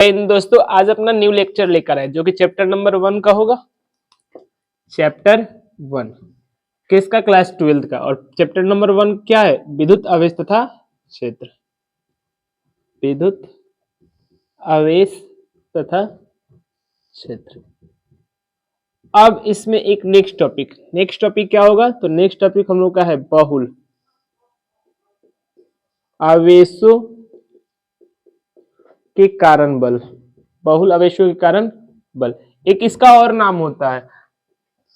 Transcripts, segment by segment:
दोस्तों आज अपना न्यू लेक्चर लेकर आए जो कि चैप्टर नंबर 1 का होगा। चैप्टर 1 किसका? क्लास 12 का। और चैप्टर नंबर 1 क्या है? विद्युत आवेश तथा क्षेत्र। विद्युत आवेश तथा क्षेत्र। अब इसमें एक नेक्स्ट टॉपिक क्या होगा? तो नेक्स्ट टॉपिक हम लोग का है बहुल आवेशों के कारण बल। बहुल आवेशों के कारण बल एक इसका और नाम होता है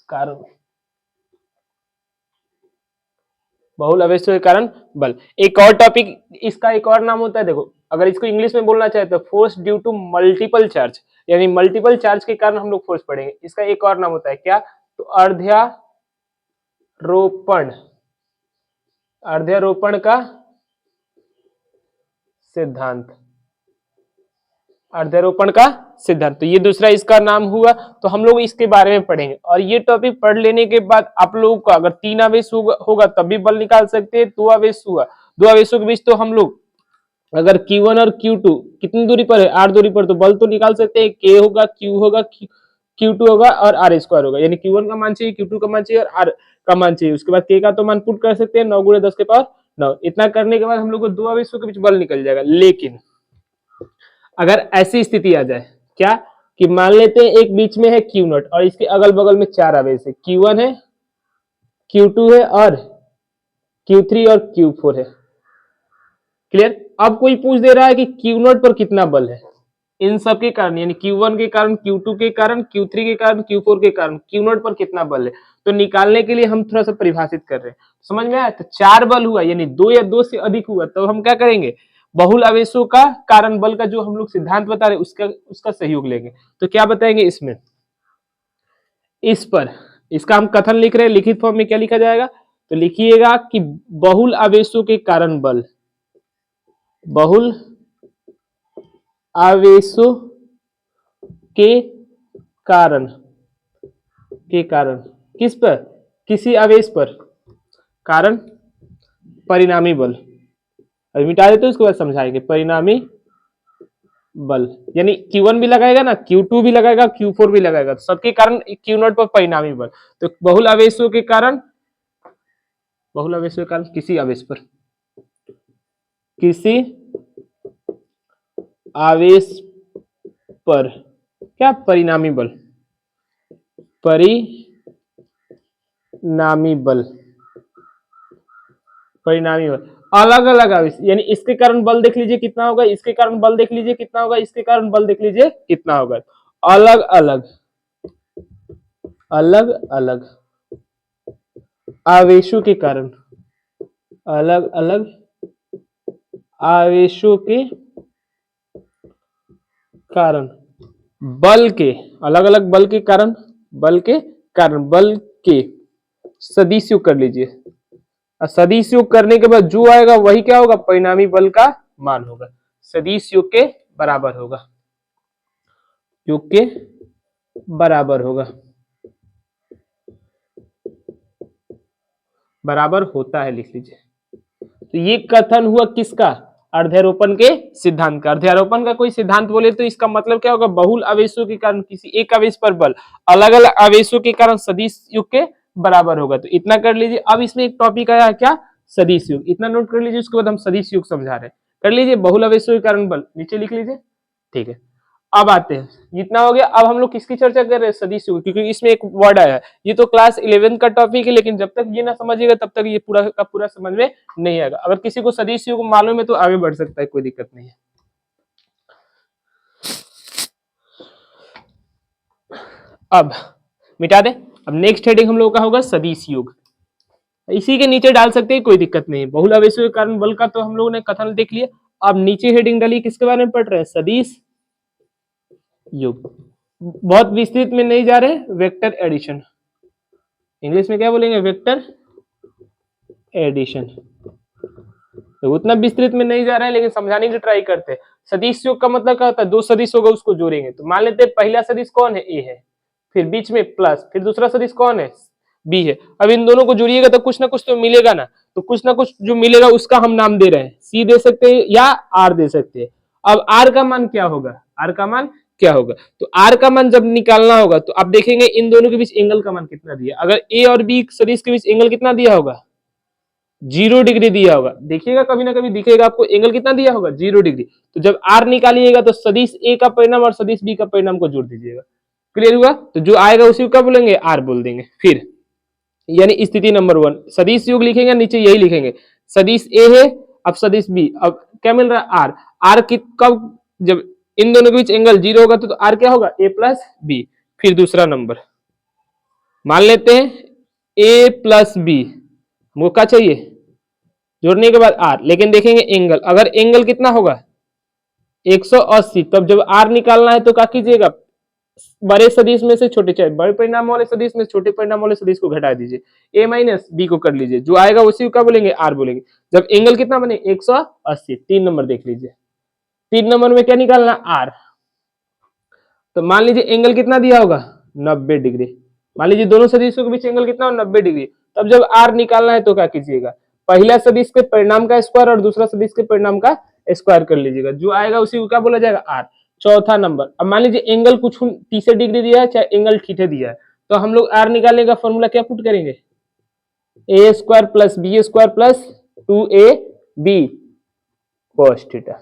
कारण। बहुल आवेशों के कारण बल एक और टॉपिक, इसका एक और नाम होता है। देखो अगर इसको इंग्लिश में बोलना चाहे तो force due to multiple charge, यानी मल्टीपल चार्ज के कारण हम लोग फोर्स पढ़ेंगे। इसका एक और नाम होता है क्या? तो अर्ध्यारोपण का सिद्धांत। अर्ध्यारोपण का सिद्धांत, तो ये दूसरा इसका नाम हुआ। तो हम लोग इसके बारे में पढ़ेंगे और ये टॉपिक पढ़ लेने के बाद आप लोगों को अगर 3 आवेश होगा तब भी बल निकाल सकते हैं। 2 आवेश हुआ, 2 आवेशों के बीच तो हम लोग अगर Q1 और Q2 कितनी दूरी पर है? r दूरी पर, तो बल तो निकाल सकते हैं। K होगा, Q होगा, Q2 होगा और r स्क्वायर होगा, यानी Q1 का मान चाहिए, Q2 का मान चाहिए और r का मान चाहिए। उसके बाद K का तो मान पुट कर सकते हैं 9 × 10 के पावर 9। इतना करने के बाद हम लोग को 2 आवेशों के बीच बल निकल जाएगा। लेकिन अगर ऐसी स्थिति आ जाए क्या कि मान लेते हैं एक बीच में है Q0 और इसके अगल बगल में 4 आवेश है, Q1 है, Q2 है और Q3 और Q4 है। क्लियर? अब कोई पूछ दे रहा है कि Q0 पर कितना बल है इन सब के कारण, यानी Q1 के कारण, Q2 के कारण, Q3 के कारण, Q4 के कारण Q0 पर कितना बल है। तो निकालने के लिए हम थोड़ा सा परिभाषित कर रहे हैं। समझ में आया? तो 4 बल हुआ, यानी 2 या 2 से अधिक हुआ तो हम क्या करेंगे? बहुल आवेशों का कारण बल का जो हम लोग सिद्धांत बता रहे हैं उसका सहयोग लेंगे। तो क्या बताएंगे इसमें? इस पर इसका हम कथन लिख रहे हैं, लिखित फॉर्म में क्या लिखा जाएगा? तो लिखिएगा कि बहुल आवेशों के कारण बल, बहुल आवेशों के कारण किस पर? किसी आवेश पर कारण परिणामी बल। अभी मिटा देते हैं, उसके बाद समझाएंगे। परिणामी बल यानी Q1 भी लगाएगा ना, Q2 भी लगाएगा, Q4 भी लगाएगा, तो सबके कारण Q0 पर परिणामी बल। तो बहुल आवेशों के कारण किसी आवेश पर, किसी आवेश पर क्या? परिणामी बल। परिणामी बल अलग अलग आवेश, यानी इसके कारण बल देख लीजिए कितना होगा, इसके कारण बल देख लीजिए कितना होगा, इसके कारण बल देख लीजिए कितना होगा। अलग अलग आवेशों के कारण, अलग अलग आवेशों के कारण बल के, अलग अलग बल के कारण बल के सदिश योग कर लीजिए। सदिश योग करने के बाद जो आएगा वही क्या होगा? परिणामी बल का मान होगा। सदिश योग के बराबर होगा, योग के बराबर होगा, बराबर होता है, लिख लीजिए। तो ये कथन हुआ किसका? अर्ध्यारोपण के सिद्धांत का। अर्ध्यारोपण का कोई सिद्धांत बोले तो इसका मतलब क्या होगा? बहुल आवेशों के कारण किसी एक आवेश पर बल अलग अलग आवेशों के कारण सदिश योग के बराबर होगा। तो इतना कर लीजिए। अब इसमें एक टॉपिक आया क्या? सदिश योग। इतना नोट कर लीजिए, उसके बाद हम सदिश योग समझा रहे हैं। कर लीजिए, बहुल आवेशों के कारण बल नीचे लिख लीजिए। ठीक है, अब आते हैं। इतना हो गया। अब हम लोग किसकी चर्चा कर रहे हैं? सदिश योग, क्योंकि इसमें एक वर्ड आया है। ये तो क्लास 11 का टॉपिक है, लेकिन जब तक ये ना समझिएगा तब तक ये पूरा का पूरा समझ में नहीं आएगा। अगर किसी को सदिश योग मालूम है तो आगे बढ़ सकता है, कोई दिक्कत नहीं है। अब मिटा दे। अब नेक्स्ट हेडिंग हम लोग का होगा सदिश योग। इसी के नीचे डाल सकते हैं, कोई दिक्कत नहीं है। बहुल आवेशों के कारण बल का तो हम लोगों ने कथन देख लिया। अब नीचे हेडिंग डाली, किसके बारे में पढ़ रहे हैं? सदिश योग। बहुत विस्तृत में नहीं जा रहे, वेक्टर एडिशन। इंग्लिश में क्या बोलेंगे? Vector addition. तो उतना विस्तृत में नहीं जा रहा है, लेकिन समझाने की ट्राई करते हैं। सदिश योग का मतलब क्या होता है? 2 सदिश होगा, उसको जोड़ेंगे। तो मान लेते हैं पहला सदिश कौन है? ए है, फिर बीच में प्लस, फिर दूसरा सदिश कौन है? बी है। अब इन दोनों को जोड़िएगा तो कुछ ना कुछ तो मिलेगा ना। तो कुछ ना कुछ जो मिलेगा उसका हम नाम दे रहे हैं। सी दे सकते हैं या आर दे सकते हैं। अब आर का मान क्या होगा, आर का मान क्या होगा, तो आर का मान जब निकालना होगा तो आप देखेंगे इन दोनों के बीच एंगल का मान कितना दिया, अगर ए और बी सदिश के बीच एंगल कितना दिया होगा, 0 डिग्री दिया होगा। देखिएगा कभी ना कभी दिखेगा आपको एंगल कितना दिया होगा, 0 डिग्री। तो जब आर निकालिएगा तो सदिश ए का परिणाम और सदिश बी का परिणाम को जोड़ दीजिएगा। क्लियर हुआ, तो जो आएगा उसी को क्या बोलेंगे, आर बोल देंगे। फिर यानी स्थिति नंबर 1 सदिश योग लिखेंगे, नीचे यही लिखेंगे सदिश ए है, अब सदिश बी, अब क्या मिल रहा है, आर। आर की कब, जब इन दोनों के बीच एंगल 0 होगा तो आर क्या होगा, ए प्लस बी। फिर दूसरा नंबर मान लेते हैं ए प्लस बी, हमको क्या चाहिए, जोड़ने के बाद आर, लेकिन देखेंगे एंगल, अगर एंगल कितना होगा 180, तब जब आर निकालना है तो क्या कीजिएगा, बड़े सदिश में से छोटे, चाहे बड़े परिणाम वाले सदिश में छोटे परिणाम वाले सदिश को घटा दीजिए, ए माइनस बी को कर लीजिए, जो आएगा उसी को क्या बोलेंगे, आर बोलेंगे। जब एंगल कितना बने 180, 3 नंबर देख लीजिए, 3 नंबर में क्या निकालना, आर। तो मान लीजिए एंगल कितना दिया होगा, 90 डिग्री। मान लीजिए दोनों सदिशों के बीच एंगल कितना हो, 90 डिग्री। तब जब आर निकालना है तो क्या कीजिएगा, पहला सदिश के परिणाम का स्क्वायर और दूसरा सदिश के परिणाम का स्क्वायर कर लीजिएगा, जो आएगा उसी को क्या बोला जाएगा, आर। चौथा नंबर, अब मान लीजिए एंगल कुछ 30 डिग्री दिया है, चाहे एंगल थीटा दिया है, तो हम लोग आर निकालने का फॉर्मूला क्या पुट करेंगे, A square plus B square plus 2 B cos theta.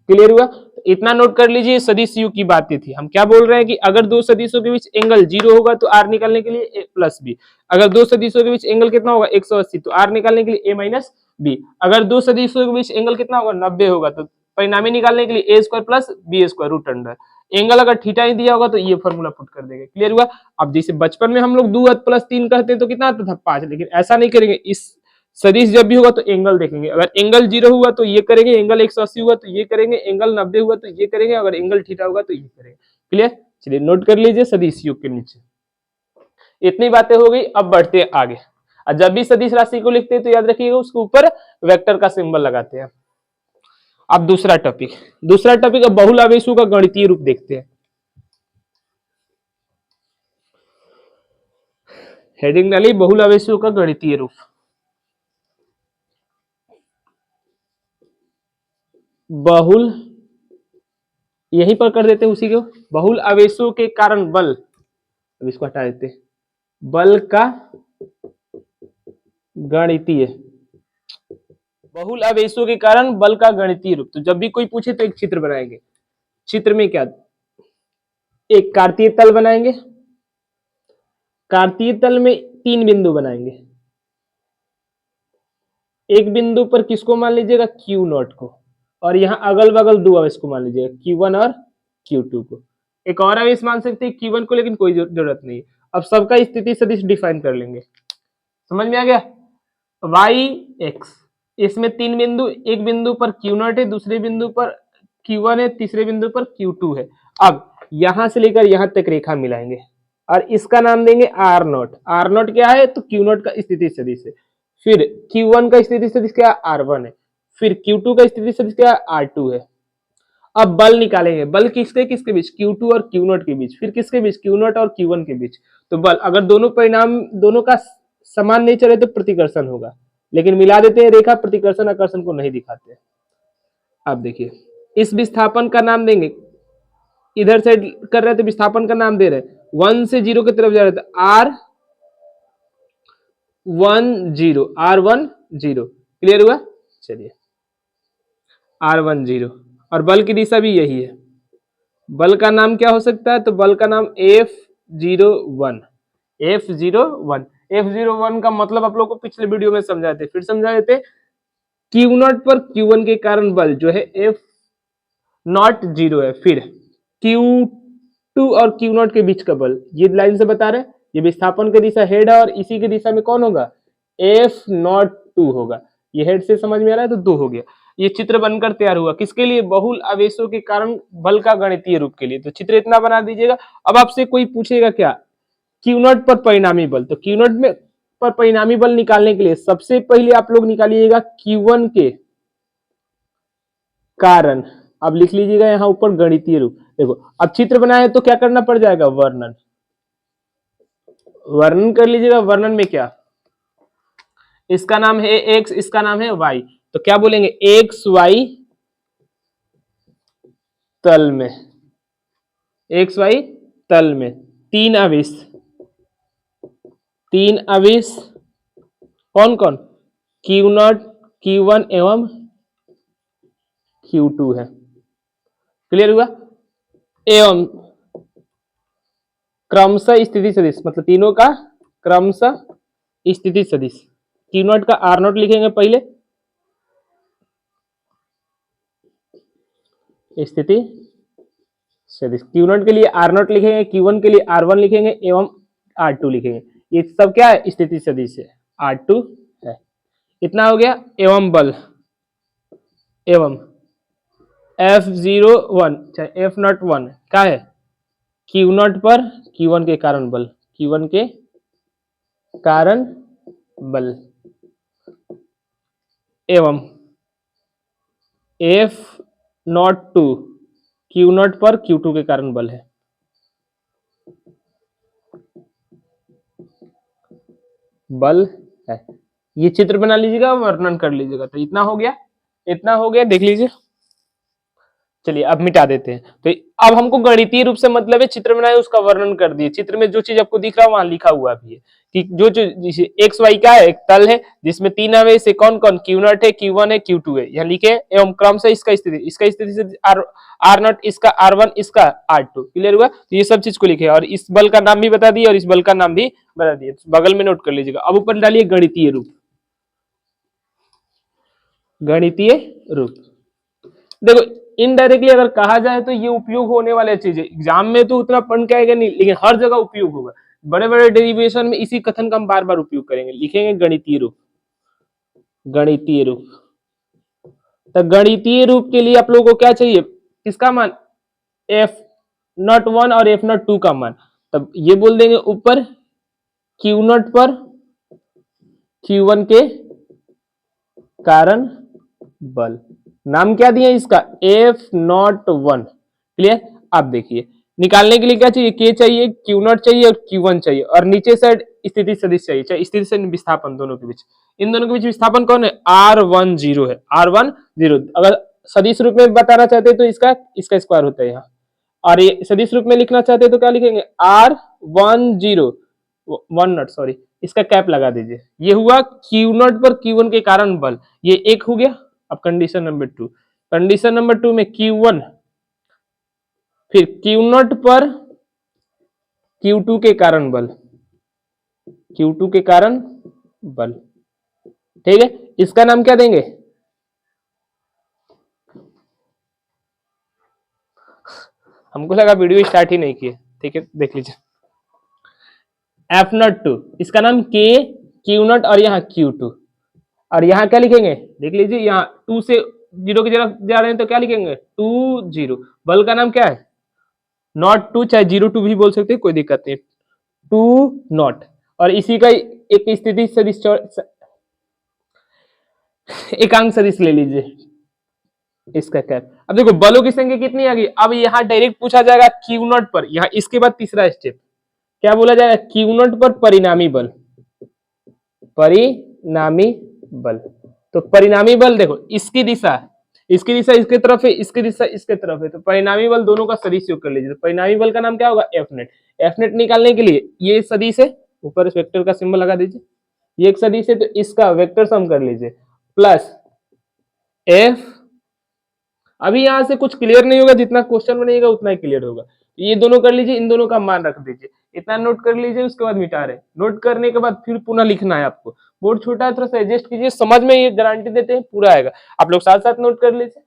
Clear हुआ, तो इतना नोट कर लीजिए, सदिश यु की बातें थी। हम क्या बोल रहे हैं कि अगर दो सदिशों के बीच एंगल 0 होगा तो आर निकालने के लिए ए प्लस बी, अगर दो सदिशों के बीच एंगल कितना होगा 180, तो आर निकालने के लिए ए माइनस बी, अगर दो सदिशों के बीच एंगल कितना होगा 90 होगा, तो परिणामी निकालने के लिए A square plus B square root under, angle अगर थीटा ही दिया होगा तो ये फॉर्मूला पुट कर देंगे। क्लियर हुआ। अब जैसे बचपन में हम लोग 2 प्लस 3 कहते हैं तो कितना आता था 5, लेकिन ऐसा नहीं करेंगे, इस सदिश जब भी होगा तो एंगल देखेंगे, अगर एंगल 0 हुआ तो ये करेंगे, एंगल 180 हुआ तो ये करेंगे, एंगल 90 हुआ तो ये करेंगे, अगर एंगल थीटा होगा तो ये करेंगे। क्लियर, चलिए नोट कर लीजिए सदिश योग के नीचे। इतनी बातें हो गई, अब बढ़ते हैं आगे। और जब भी सदिश राशि को लिखते हैं तो याद रखिएगा उसके ऊपर वेक्टर का सिंबल लगाते हैं। अब दूसरा टॉपिक अब बहुल आवेशों का गणितीय रूप देखते हैं। हेडिंग डाली बहुल आवेशों का गणितीय रूप। बहुल, यहीं पर कर देते हैं उसी को, बहुल आवेशों के कारण बल, अब इसको हटा देते हैं, बल का गणितीय, बहुल आवेशों के कारण बल का गणितीय रूप। तो जब भी कोई पूछे तो एक चित्र बनाएंगे, चित्र में क्या, एक कार्तीय तल बनाएंगे, कार्तीय तल में 3 बिंदु बनाएंगे, एक बिंदु पर किसको मान लीजिएगा, क्यू नॉट को, और यहाँ अगल बगल 2 आवेश को मान लीजिएगा, Q1 और Q2 को। एक और आवेश मान सकते हैं Q1 को, लेकिन कोई जरूरत नहीं। अब सबका स्थिति सदिश डिफाइन कर लेंगे, समझ में आ गया। y x, इसमें 3 बिंदु, एक बिंदु पर Q0 है, दूसरे बिंदु पर Q1 है, तीसरे बिंदु पर Q2 है। अब यहां से लेकर यहां तक रेखा मिलाएंगे और इसका नाम देंगे R0। R0 क्या है, तो Q0 का स्थिति सदिश है। फिर Q1 का स्थिति सदिश क्या है, R1 है। फिर Q2 का स्थिति सदिश क्या है, R2 है। अब बल निकालेंगे, बल किसके किसके बीच, Q2 और Q0 के बीच, फिर किसके बीच, Q0 और Q1 के बीच। तो बल अगर दोनों परिणाम दोनों का समान नेचर है तो प्रतिकर्षण होगा, लेकिन मिला देते हैं रेखा, प्रतिकर्षण आकर्षण को नहीं दिखाते। अब देखिए इस विस्थापन का नाम देंगे, इधर से कर रहे थे विस्थापन का नाम दे रहे, 1 से 0 की तरफ जा रहे थे, R10। क्लियर हुआ, चलिए R10, और बल की दिशा भी यही है। बल का नाम क्या हो सकता है, तो बल का नाम F01। F01 का मतलब आप लोग को पिछले वीडियो में समझाए थे, फिर समझा देते। Q0 पर Q1 के कारण बल जो है F0 0 है। फिर Q2 और Q0 के बीच का बल, ये लाइन से बता रहे, ये विस्थापन की दिशा हेड है और इसी की दिशा में कौन होगा, F02 होगा। ये हेड से समझ में आ रहा है, तो 2 हो गया। ये चित्र बनकर तैयार हुआ किसके लिए, बहुल आवेशों के कारण बल का गणितीय रूप के लिए। तो चित्र इतना बना दीजिएगा। अब आपसे कोई पूछेगा क्या, Q0 पर परिणामी बल, तो Q0 में पर परिणामी बल निकालने के लिए सबसे पहले आप लोग निकालिएगा Q1 के कारण। अब लिख लीजिएगा यहाँ ऊपर गणितीय रूप। देखो अब चित्र बनाए तो क्या करना पड़ जाएगा, वर्णन, वर्णन कर लीजिएगा। वर्णन में क्या, इसका नाम है x, इसका नाम है y, तो क्या बोलेंगे, एक्स वाई तल में, एक्स वाई तल में तीन आवेश कौन कौन, Q0, Q1 एवं Q2 है। क्लियर हुआ। एवं क्रमशः स्थिति सदिश, मतलब तीनों का क्रमशः स्थिति सदिश। Q0 का R0 लिखेंगे पहले, स्थिति सदिश। Q0 के लिए R0 लिखेंगे, Q1 के लिए R1 लिखेंगे एवं R2 लिखेंगे। ये सब क्या है, स्थिति सदिश है, R2 है। इतना हो गया। एवं बल, एवं F01 चाहे F01 क्या है, Q0 पर Q1 के कारण बल, Q1 के कारण बल, एवं F02 Q0 पर Q2 के कारण बल है। बल है, ये चित्र बना लीजिएगा, वर्णन कर लीजिएगा। तो इतना हो गया, इतना हो गया, देख लीजिए। चलिए अब मिटा देते हैं। तो अब हमको गणितीय रूप से मतलब है, चित्र बनाए उसका वर्णन कर दिए। चित्र में जो चीज आपको दिख रहा है वहां लिखा हुआ भी है कि जो चीज एक्स वाई क्या है, एक तल है जिसमें तीन आवेश है, कौन कौन, Q0 है, Q1 है, Q2 है, यहाँ लिखे। एवं क्रम से इसका स्थिति से R0 इसका, R1 इसका, R2। क्लियर हुआ। तो ये सब चीज को लिखे और इस बल का नाम भी बता दिए और इस बल का नाम भी बता दिए, बगल में नोट कर लीजिएगा। अब ऊपर डालिए गणितीय रूप, गणितीय रूप। देखो इनडायरेक्टली अगर कहा जाए तो ये उपयोग होने वाली चीज है, एग्जाम में तो उतना पढ़ के आएगा नहीं, लेकिन हर जगह उपयोग होगा। बड़े बड़े डेरिवेशन में इसी कथन का हम बार बार उपयोग करेंगे। लिखेंगे गणितीय रूप, गणितीय रूप। तो गणितीय रूप के लिए आप लोगों को क्या चाहिए, किसका मान, F01 और F02 का मान। तब ये बोल देंगे ऊपर Q0 पर Q1 के कारण बल, नाम क्या दिया इसका, F01। क्लियर। अब देखिए निकालने के लिए क्या चाहिए, K चाहिए, Q0 चाहिए और Q1 चाहिए, और नीचे साइड स्थिति सदिश चाहिए, चाहे स्थिति से विस्थापन दोनों के बीच। इन दोनों के बीच विस्थापन कौन है, R10 है, R10। अगर सदिश रूप में बताना चाहते हैं तो इसका स्क्वायर होता है यहाँ, और ये सदिश रूप में लिखना चाहते हैं तो क्या लिखेंगे, R10 वन नॉट, सॉरी, इसका कैप लगा दीजिए। ये हुआ Q0 पर Q1 के कारण बल, ये एक हो गया। अब कंडीशन नंबर 2, कंडीशन नंबर 2 में Q1 फिर Q0 पर Q2 के कारण बल, Q2 के कारण बल। ठीक है, इसका नाम क्या देंगे, हमको लगा वीडियो स्टार्ट ही नहीं किए। ठीक है देख लीजिए, F02, इसका नाम K, Q0 और यहाँ Q2, और यहाँ क्या लिखेंगे, देख लीजिए, यहाँ 2 से 0 की तरफ जा रहे हैं तो क्या लिखेंगे, 2 0। बल का नाम क्या है, नॉट 2, चाहे 0 2 भी बोल सकते हैं, कोई दिक्कत नहीं, 2 नॉट। और इसी का एक स्थिति सदिश, एकांक सदिश ले लीजिए इसका कैप। अब देखो बलों की संख्या कितनी आ गई। अब यहाँ डायरेक्ट पूछा जाएगा Q0 पर, यहाँ इसके बाद तीसरा स्टेप क्या बोला जाएगा, Q0 पर परिणामी बल, परिणामी बल। तो परिणामी बल देखो, इसकी दिशा इसके तरफ है, इसकी दिशा इसके तरफ है, तो परिणामी बल दोनों का सदिश योग कर लीजिए। तो परिणामी बल का नाम क्या होगा, Fnet। Fnet निकालने के लिए ये सदिश है, ऊपर इस वेक्टर का सिंबल लगा दीजिए, ये एक सदिश है तो इसका वेक्टर सम कर लीजिए, प्लस F। अभी यहां से कुछ क्लियर नहीं होगा, जितना क्वेश्चन बनेगा उतना ही क्लियर होगा। ये दोनों कर लीजिए, इन दोनों का मान रख दीजिए, इतना नोट कर लीजिए, उसके बाद मिटा रहे। नोट करने के बाद फिर पुनः लिखना है आपको। बोर्ड छोटा है, थोड़ा सा एडजस्ट कीजिए, समझ में ये गारंटी देते हैं पूरा आएगा। आप लोग साथ साथ नोट कर लीजिए,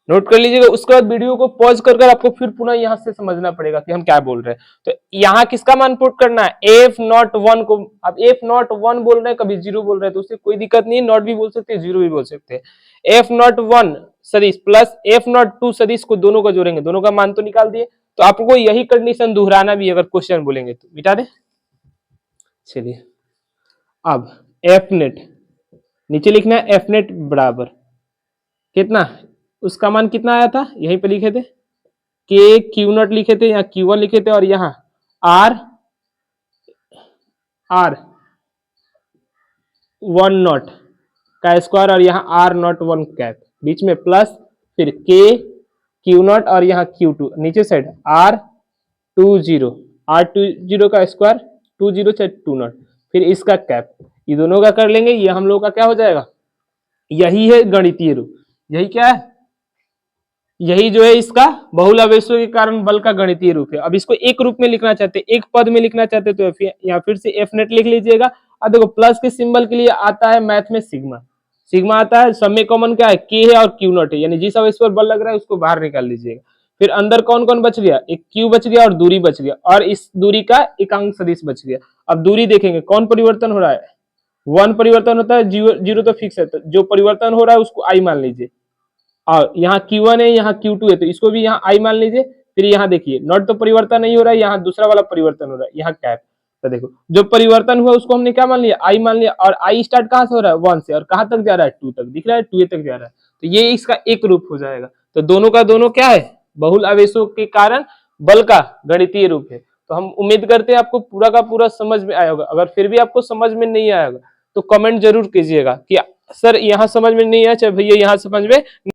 नोट कर लीजिएगा। उसके बाद वीडियो को पॉज कर आपको फिर पुनः यहाँ से समझना पड़ेगा कि हम क्या बोल रहे हैं। तो यहाँ किसका मान पुट करना है, F01 को। अब F01 बोल रहे हैं, कभी 0 बोल रहे हैं, तो उससे कोई दिक्कत नहीं है, नॉट भी बोल सकते हैं, 0 भी बोल सकते हैं। F01 सदिश प्लस F02 सदिश को दोनों को जोड़ेंगे, दोनों का मान तो निकाल दिए। तो आपको यही कंडीशन दोहराना भी, अगर क्वेश्चन बोलेंगे तो मिटा दे। चलिए अब Fnet नीचे लिखना है, Fnet बराबर कितना, उसका मान कितना आया था, यहीं पे लिखे थे, K Q0 लिखे थे, यहाँ Q1 लिखे थे, और यहाँ R10 का स्क्वायर, और यहाँ R01 कैप, बीच में प्लस फिर K Q0 और यहाँ Q2 नीचे साइड R20 का स्क्वायर 20 चाहे 20, फिर इसका कैप, ये दोनों का कर लेंगे, ये हम लोग का क्या हो जाएगा, यही है गणितीय रूप। यही क्या है, यही जो है इसका बहुल आवेशों के कारण बल का गणितीय रूप है। अब इसको एक रूप में लिखना चाहते हैं, एक पद में लिखना चाहते हैं, तो यहाँ फिर से एफ नेट लिख लीजिएगा। अब देखो प्लस के सिंबल के लिए आता है मैथ में सिग्मा, सिग्मा आता है, सब में कॉमन क्या है, के है और क्यू नॉट है, यानी जिस आवेश पर बल लग रहा है उसको बाहर निकाल लीजिएगा। फिर अंदर कौन कौन बच गया, एक क्यू बच गया और दूरी बच गया, और इस दूरी का एकांक सदिश बच गया। अब दूरी देखेंगे कौन परिवर्तन हो रहा है, 1 परिवर्तन होता है, 0 तो फिक्स है, तो जो परिवर्तन हो रहा है उसको आई मान लीजिए। और यहाँ Q1 है, यहाँ Q2 है, तो इसको भी यहाँ आई मान लीजिए। फिर यहाँ देखिए नॉट तो परिवर्तन नहीं हो रहा है, यहाँ दूसरा वाला परिवर्तन हो रहा है, यहाँ कैप। तो देखो जो परिवर्तन हुआ उसको हमने क्या मान लिया, आई मान लिया, और आई स्टार्ट कहाँ से हो रहा है, 1 से, और कहाँ तक जा रहा है, 2 तक, दिख रहा है 2a तक जा रहा है। तो ये इसका एक रूप हो जाएगा। तो दोनों का दोनों क्या है, बहुल आवेशों के कारण बल का गणितीय रूप है। तो हम उम्मीद करते हैं आपको पूरा का पूरा समझ में आया होगा। अगर फिर भी आपको समझ में नहीं आया होगा तो कमेंट जरूर कीजिएगा कि सर यहाँ समझ में नहीं आया, चाहे भैया यहाँ समझ में